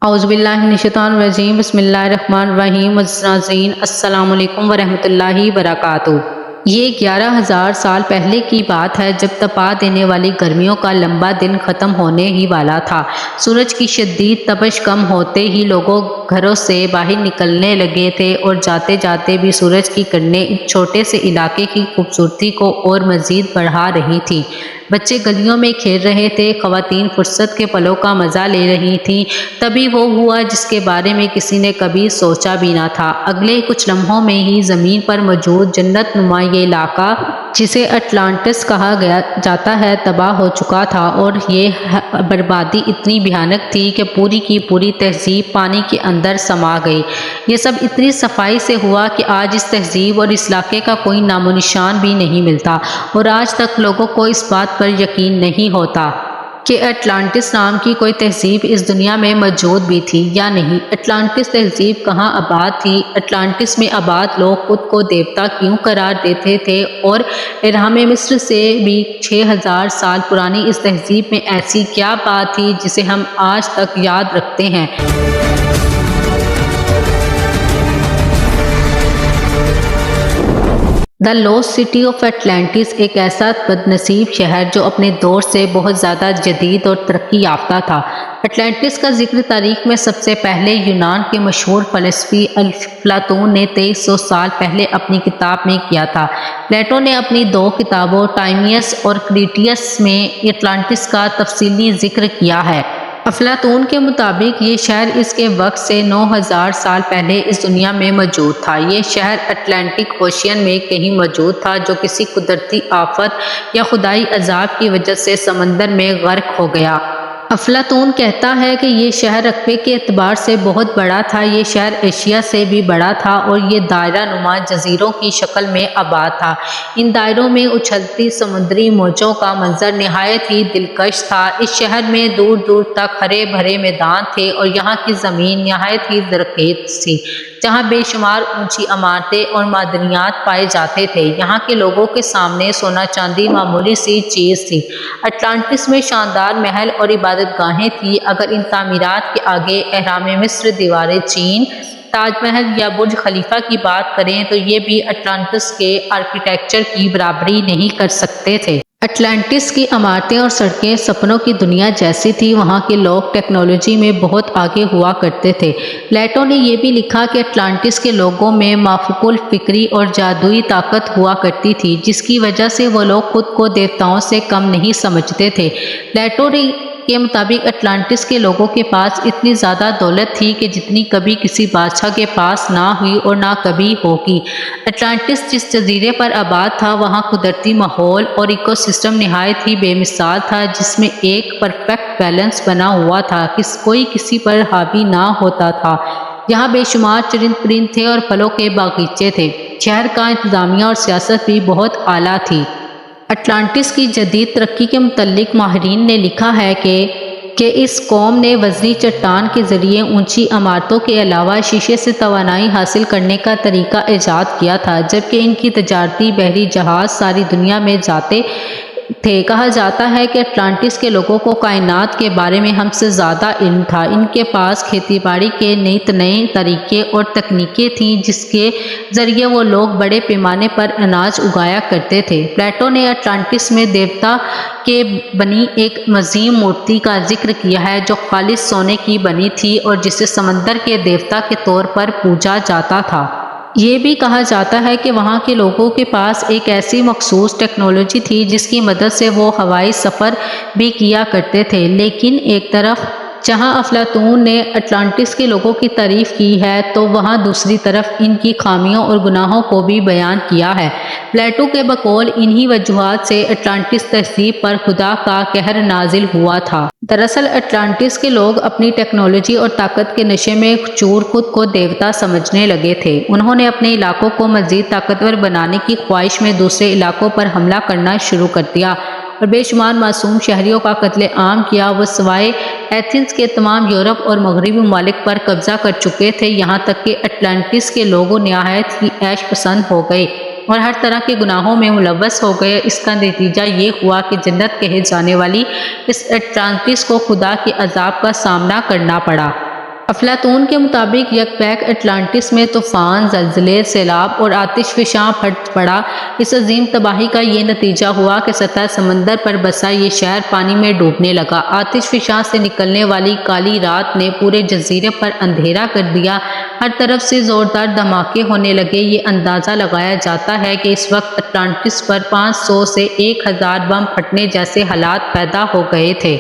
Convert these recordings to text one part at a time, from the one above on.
اعوذ باللہ من الشیطان الرجیم بسم اللہ الرحمن الرحیم ناظرین السلام علیکم ورحمۃ اللہ وبرکاتہ۔ یہ 11,000 سال پہلے کی بات ہے جب تپا دینے والی گرمیوں کا لمبا دن ختم ہونے ہی والا تھا۔ سورج کی شدید تپش کم ہوتے ہی لوگوں گھروں سے باہر نکلنے لگے تھے اور جاتے جاتے بھی سورج کی کرنیں ایک چھوٹے سے علاقے کی خوبصورتی کو اور مزید بڑھا رہی تھی۔ بچے گلیوں میں کھیل رہے تھے، خواتین فرصت کے پلوں کا مزہ لے رہی تھیں۔ تبھی وہ ہوا جس کے بارے میں کسی نے کبھی سوچا بھی نہ تھا۔ اگلے کچھ لمحوں میں ہی زمین پر موجود جنت نما یہ علاقہ جسے اٹلانٹس کہا جاتا ہے تباہ ہو چکا تھا، اور یہ بربادی اتنی بھیانک تھی کہ پوری کی پوری تہذیب پانی کے اندر سما گئی۔ یہ سب اتنی صفائی سے ہوا کہ آج اس تہذیب اور اس علاقے کا کوئی نام و نشان بھی نہیں ملتا، اور آج تک لوگوں کو اس بات پر یقین نہیں ہوتا کہ اٹلانٹس نام کی کوئی تہذیب اس دنیا میں موجود بھی تھی یا نہیں۔ اٹلانٹس تہذیب کہاں آباد تھی؟ اٹلانٹس میں آباد لوگ خود کو دیوتا کیوں قرار دیتے تھے؟ اور اہرام مصر سے بھی 6,000 سال پرانی اس تہذیب میں ایسی کیا بات تھی جسے ہم آج تک یاد رکھتے ہیں؟ دی لوسٹ سٹی آف اٹلانٹس ایک ایسا بد نصیب شہر جو اپنے دور سے بہت زیادہ جدید اور ترقی یافتہ تھا۔ اٹلانٹس کا ذکر تاریخ میں سب سے پہلے یونان کے مشہور فلسفی افلاطون نے 2300 سال پہلے اپنی کتاب میں کیا تھا۔ پلیٹو نے اپنی 2 کتابوں ٹائمیس اور کریٹیس میں اٹلانٹس کا تفصیلی ذکر کیا ہے۔ افلاطون کے مطابق یہ شہر اس کے وقت سے 9,000 سال پہلے اس دنیا میں موجود تھا۔ یہ شہر اٹلانٹک اوشین میں کہیں موجود تھا جو کسی قدرتی آفت یا خدائی عذاب کی وجہ سے سمندر میں غرق ہو گیا۔ افلاطون کہتا ہے کہ یہ شہر رقبے کے اعتبار سے بہت بڑا تھا۔ یہ شہر ایشیا سے بھی بڑا تھا اور یہ دائرہ نما جزیروں کی شکل میں آباد تھا۔ ان دائروں میں اچھلتی سمندری موجوں کا منظر نہایت ہی دلکش تھا۔ اس شہر میں دور دور تک ہرے بھرے میدان تھے اور یہاں کی زمین نہایت ہی زرخیز تھی، جہاں بے شمار اونچی عمارتیں اور معدنیات پائے جاتے تھے۔ یہاں کے لوگوں کے سامنے سونا چاندی معمولی سی چیز تھی۔ اٹلانٹس میں شاندار محل اور عبادت گاہیں تھی۔ اگر ان تعمیرات کے آگے اہرام مصر، دیوار چین، تاج محل یا برج خلیفہ کی بات کریں تو یہ بھی اٹلانٹس کے آرکیٹیکچر کی برابری نہیں کر سکتے تھے۔ اٹلانٹس کی عمارتیں اور سڑکیں سپنوں کی دنیا جیسی تھی۔ وہاں کے لوگ ٹیکنالوجی میں بہت آگے ہوا کرتے تھے۔ پلیٹو نے یہ بھی لکھا کہ اٹلانٹس کے لوگوں میں مافوق الفکری اور جادوئی طاقت ہوا کرتی تھی، جس کی وجہ سے وہ لوگ خود کو دیوتاؤں سے کم نہیں سمجھتے تھے۔ پلیٹو کے مطابق اٹلانٹس کے لوگوں کے پاس اتنی زیادہ دولت تھی کہ جتنی کبھی کسی بادشاہ کے پاس نہ ہوئی اور نہ کبھی ہوگی۔ اٹلانٹس جس جزیرے پر آباد تھا وہاں قدرتی ماحول اور ایکو سسٹم نہایت ہی بے مثال تھا، جس میں ایک پرفیکٹ بیلنس بنا ہوا تھا، کوئی کسی پر حاوی نہ ہوتا تھا۔ یہاں بے شمار چرند پرند تھے اور پھلوں کے باغیچے تھے۔ شہر کا انتظامیہ اور سیاست بھی بہت اعلیٰ تھی۔ اٹلانٹس کی جدید ترقی کے متعلق ماہرین نے لکھا ہے کہ اس قوم نے وزنی چٹان کے ذریعے اونچی عمارتوں کے علاوہ شیشے سے توانائی حاصل کرنے کا طریقہ ایجاد کیا تھا، جبکہ ان کی تجارتی بحری جہاز ساری دنیا میں جاتے تھے۔ کہا جاتا ہے کہ اٹلانٹس کے لوگوں کو کائنات کے بارے میں ہم سے زیادہ علم تھا۔ ان کے پاس کھیتی باڑی کے نئے طریقے اور تکنیکیں تھیں جس کے ذریعے وہ لوگ بڑے پیمانے پر اناج اگایا کرتے تھے۔ پلیٹو نے اٹلانٹس میں دیوتا کے بنی ایک عظیم مورتی کا ذکر کیا ہے جو خالص سونے کی بنی تھی اور جسے سمندر کے دیوتا کے طور پر پوجا جاتا تھا۔ یہ بھی کہا جاتا ہے کہ وہاں کے لوگوں کے پاس ایک ایسی مخصوص ٹیکنالوجی تھی جس کی مدد سے وہ ہوائی سفر بھی کیا کرتے تھے۔ لیکن ایک طرف جہاں افلاطون نے اٹلانٹس کے لوگوں کی تعریف کی ہے تو وہاں دوسری طرف ان کی خامیوں اور گناہوں کو بھی بیان کیا ہے۔ پلیٹو کے بقول انہی وجوہات سے اٹلانٹس تہذیب پر خدا کا قہر نازل ہوا تھا۔ دراصل اٹلانٹس کے لوگ اپنی ٹیکنالوجی اور طاقت کے نشے میں چور خود کو دیوتا سمجھنے لگے تھے۔ انہوں نے اپنے علاقوں کو مزید طاقتور بنانے کی خواہش میں دوسرے علاقوں پر حملہ کرنا شروع کر دیا اور بے شمار معصوم شہریوں کا قتل عام کیا۔ وہ سوائے ایتھنز کے تمام یورپ اور مغربی ممالک پر قبضہ کر چکے تھے، یہاں تک کہ اٹلانٹس کے لوگ نہایت ہی عیش پسند ہو گئے اور ہر طرح کے گناہوں میں ملوث ہو گئے۔ اس کا نتیجہ یہ ہوا کہ جنت کہے جانے والی اس اٹلانٹس کو خدا کے عذاب کا سامنا کرنا پڑا۔ افلاطون کے مطابق یکپیک اٹلانٹس میں طوفان، زلزلے، سیلاب اور آتش فشاں پھٹ پڑا۔ اس عظیم تباہی کا یہ نتیجہ ہوا کہ سطح سمندر پر بسا یہ شہر پانی میں ڈوبنے لگا۔ آتش فشاں سے نکلنے والی کالی رات نے پورے جزیرے پر اندھیرا کر دیا۔ ہر طرف سے زوردار دھماکے ہونے لگے۔ یہ اندازہ لگایا جاتا ہے کہ اس وقت اٹلانٹس پر 500 سے 1000 بم پھٹنے جیسے حالات پیدا ہو گئے تھے۔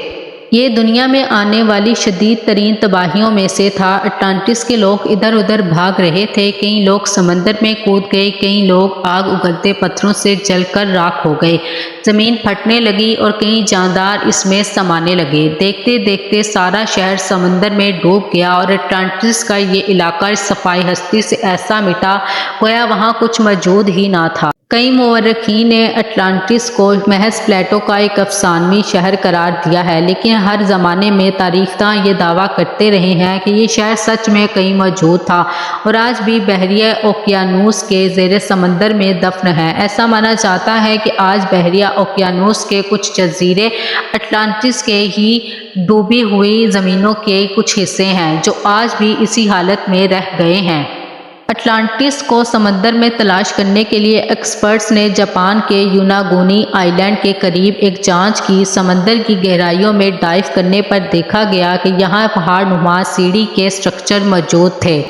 یہ دنیا میں آنے والی شدید ترین تباہیوں میں سے تھا۔ اٹلانٹس کے لوگ ادھر ادھر بھاگ رہے تھے۔ کئی لوگ سمندر میں کود گئے، کئی لوگ آگ اگلتے پتھروں سے جل کر راکھ ہو گئے۔ زمین پھٹنے لگی اور کئی جاندار اس میں سمانے لگے۔ دیکھتے دیکھتے سارا شہر سمندر میں ڈوب گیا اور اٹلانٹس کا یہ علاقہ صفائی ہستی سے ایسا مٹا گویا وہاں کچھ موجود ہی نہ تھا۔ کئی مورخین نے اٹلانٹس کو محض پلیٹو کا ایک افسانوی شہر قرار دیا ہے، لیکن ہر زمانے میں تاریخ داں یہ دعویٰ کرتے رہے ہیں کہ یہ شہر سچ میں کہیں موجود تھا اور آج بھی بحریہ اوقیانوس کے زیر سمندر میں دفن ہے۔ ایسا مانا جاتا ہے کہ آج بحریہ اوقیانوس کے کچھ جزیرے اٹلانٹس کے ہی ڈوبی ہوئی زمینوں کے کچھ حصے ہیں جو آج بھی اسی حالت میں رہ گئے ہیں۔ اٹلانٹس کو سمندر میں تلاش کرنے کے لیے ایکسپرٹس نے جاپان کے یوناگونی آئی لینڈ کے قریب ایک جانچ کی۔ سمندر کی گہرائیوں میں ڈائیو کرنے پر دیکھا گیا کہ یہاں پہاڑ نما سیڑھی کے سٹرکچر موجود تھے۔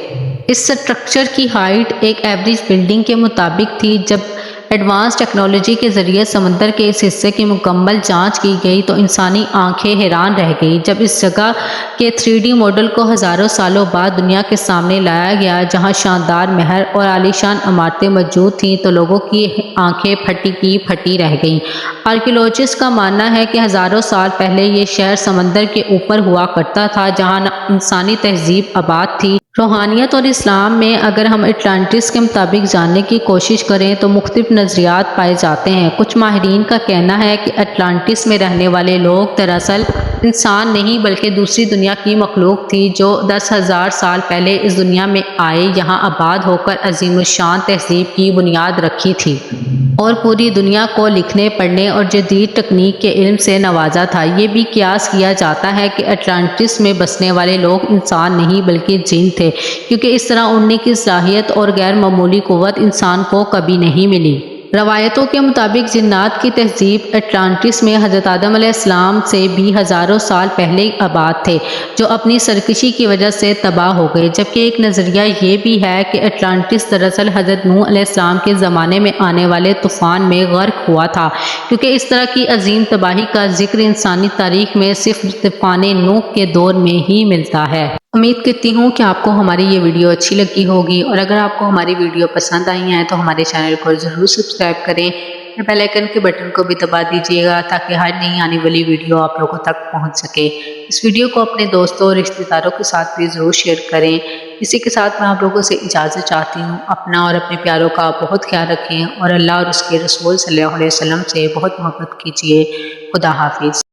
اس سٹرکچر کی ہائٹ ایک ایوریج بلڈنگ کے مطابق تھی۔ جب ایڈوانس ٹیکنالوجی کے ذریعے سمندر کے اس حصے کی مکمل جانچ کی گئی تو انسانی آنکھیں حیران رہ گئی جب اس جگہ کے 3D ماڈل کو ہزاروں سالوں بعد دنیا کے سامنے لایا گیا، جہاں شاندار محل اور عالیشان عمارتیں موجود تھیں تو لوگوں کی آنکھیں پھٹی کی پھٹی رہ گئیں۔ آرکیولوجسٹ کا ماننا ہے کہ ہزاروں سال پہلے یہ شہر سمندر کے اوپر ہوا کرتا تھا جہاں انسانی تہذیب آباد تھی۔ روحانیت اور اسلام میں اگر ہم اٹلانٹس کے مطابق جاننے کی کوشش کریں تو مختلف نظریات پائے جاتے ہیں۔ کچھ ماہرین کا کہنا ہے کہ اٹلانٹس میں رہنے والے لوگ دراصل انسان نہیں بلکہ دوسری دنیا کی مخلوق تھی جو 10,000 سال پہلے اس دنیا میں آئے، یہاں آباد ہو کر عظیم الشان تہذیب کی بنیاد رکھی تھی اور پوری دنیا کو لکھنے پڑھنے اور جدید تکنیک کے علم سے نوازا تھا۔ یہ بھی قیاس کیا جاتا ہے کہ اٹلانٹس میں بسنے والے لوگ انسان نہیں بلکہ جن تھے، کیونکہ اس طرح اڑنے کی صلاحیت اور غیر معمولی قوت انسان کو کبھی نہیں ملی۔ روایتوں کے مطابق جنات کی تہذیب اٹلانٹس میں حضرت آدم علیہ السلام سے بھی ہزاروں سال پہلے آباد تھے، جو اپنی سرکشی کی وجہ سے تباہ ہو گئے، جبکہ ایک نظریہ یہ بھی ہے کہ اٹلانٹس دراصل حضرت نوح علیہ السلام کے زمانے میں آنے والے طوفان میں غرق ہوا تھا، کیونکہ اس طرح کی عظیم تباہی کا ذکر انسانی تاریخ میں صرف طوفان نوح کے دور میں ہی ملتا ہے۔ امید کرتی ہوں کہ آپ کو ہماری یہ ویڈیو اچھی لگی ہوگی، اور اگر آپ کو ہماری ویڈیو پسند آئی ہیں تو ہمارے چینل کو ضرور سبسکرائب کریں اور بیل آئیکن کے بٹن کو بھی دبا دیجیے گا تاکہ ہر نئی آنے والی ویڈیو آپ لوگوں تک پہنچ سکے۔ اس ویڈیو کو اپنے دوستوں اور رشتہ داروں کے ساتھ بھی ضرور شیئر کریں۔ اسی کے ساتھ میں آپ لوگوں سے اجازت چاہتی ہوں۔ اپنا اور اپنے پیاروں کا بہت خیال رکھیں اور اللہ اور اس کے رسول صلی اللہ علیہ وسلم سے بہت محبت کیجیے۔ خدا حافظ۔